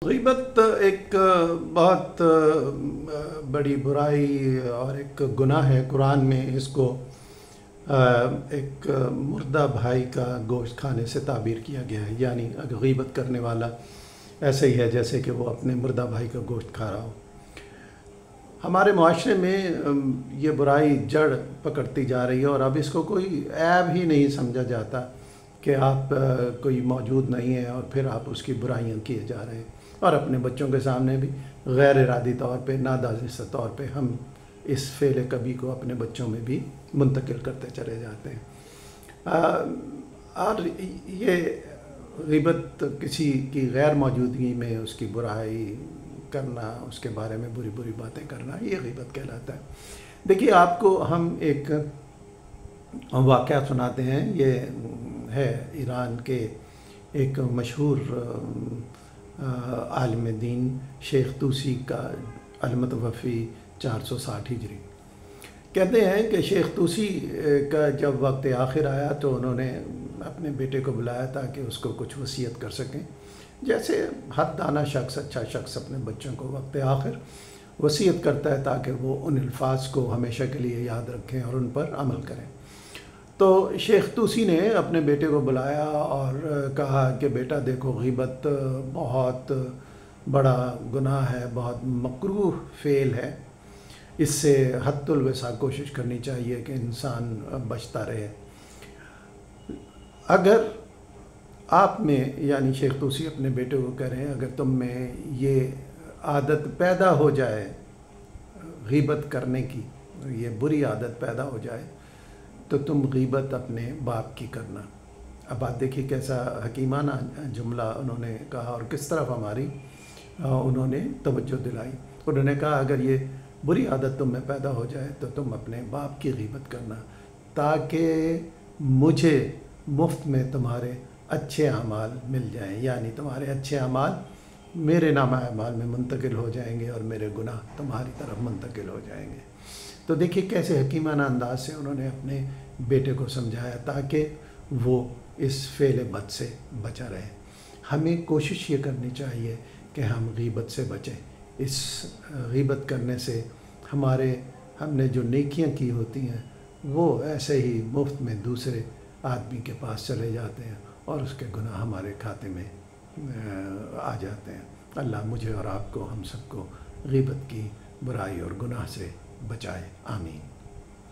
ग़ीबत एक बहुत बड़ी बुराई और एक गुनाह है। कुरान में इसको एक मुर्दा भाई का गोश्त खाने से ताबीर किया गया है। यानी अगर ग़ीबत करने वाला ऐसे ही है जैसे कि वो अपने मुर्दा भाई का गोश्त खा रहा हो। हमारे मुआशरे में ये बुराई जड़ पकड़ती जा रही है और अब इसको कोई ऐब ही नहीं समझा जाता कि आप कोई मौजूद नहीं है और फिर आप उसकी बुराइयां किए जा रहे हैं। और अपने बच्चों के सामने भी गैर इरादी तौर पे, नादानिस्ता तौर पे हम इस फ़ेल कबी को अपने बच्चों में भी मुंतकिल करते चले जाते हैं। और ये ग़ीबत किसी की गैर मौजूदगी में उसकी बुराई करना, उसके बारे में बुरी बुरी बातें करना, ये ग़ीबत कहलाता है। देखिए, आपको हम एक वाक़या सुनाते हैं। ये है ईरान के एक मशहूर आलिम दीन शेख तूसी का अलमतवफ़ी 460 हिजरी। कहते हैं कि शेख तूसी का जब वक्त आखिर आया तो उन्होंने अपने बेटे को बुलाया ताकि उसको कुछ वसीयत कर सकें। जैसे हर दाना शख्स, अच्छा शख्स अपने बच्चों को वक्त आखिर वसीयत करता है ताकि वो उन अल्फाज को हमेशा के लिए याद रखें और उन पर अमल करें। तो शेख तूसी ने अपने बेटे को बुलाया और कहा कि बेटा देखो, ग़ीबत बहुत बड़ा गुनाह है, बहुत मकरूह फ़ेल है। इससे हद्दुल वसा कोशिश करनी चाहिए कि इंसान बचता रहे। अगर आप में, यानी शेख तूसी अपने बेटे को कह रहे हैं, अगर तुम में ये आदत पैदा हो जाए ग़ीबत करने की, ये बुरी आदत पैदा हो जाए, तो तुम ग़ीबत अपने बाप की करना। अब बात देखिए कैसा हकीमाना जुमला उन्होंने कहा और किस तरफ हमारी उन्होंने तवज्जो दिलाई। उन्होंने कहा अगर ये बुरी आदत तुम में पैदा हो जाए तो तुम अपने बाप की ग़ीबत करना, ताकि मुझे मुफ्त में तुम्हारे अच्छे अमाल मिल जाएं। यानी तुम्हारे अच्छे अमाल मेरे नामा अमाल में मुंतकिल हो जाएंगे और मेरे गुनाह तुम्हारी तरफ मुंतकिल हो जाएंगे। तो देखिए कैसे हकीमाना अंदाज से उन्होंने अपने बेटे को समझाया ताकि वो इस फ़ेल बद से बचा रहे। हमें कोशिश ये करनी चाहिए कि हम ग़ीबत से बचें। इस ग़ीबत करने से हमने जो नेकियां की होती हैं वो ऐसे ही मुफ्त में दूसरे आदमी के पास चले जाते हैं और उसके गुनाह हमारे खाते में आ जाते हैं। अल्लाह मुझे और आपको, हम सबको ग़ीबत की बुराई और गुनाह से बचाए। आमीन।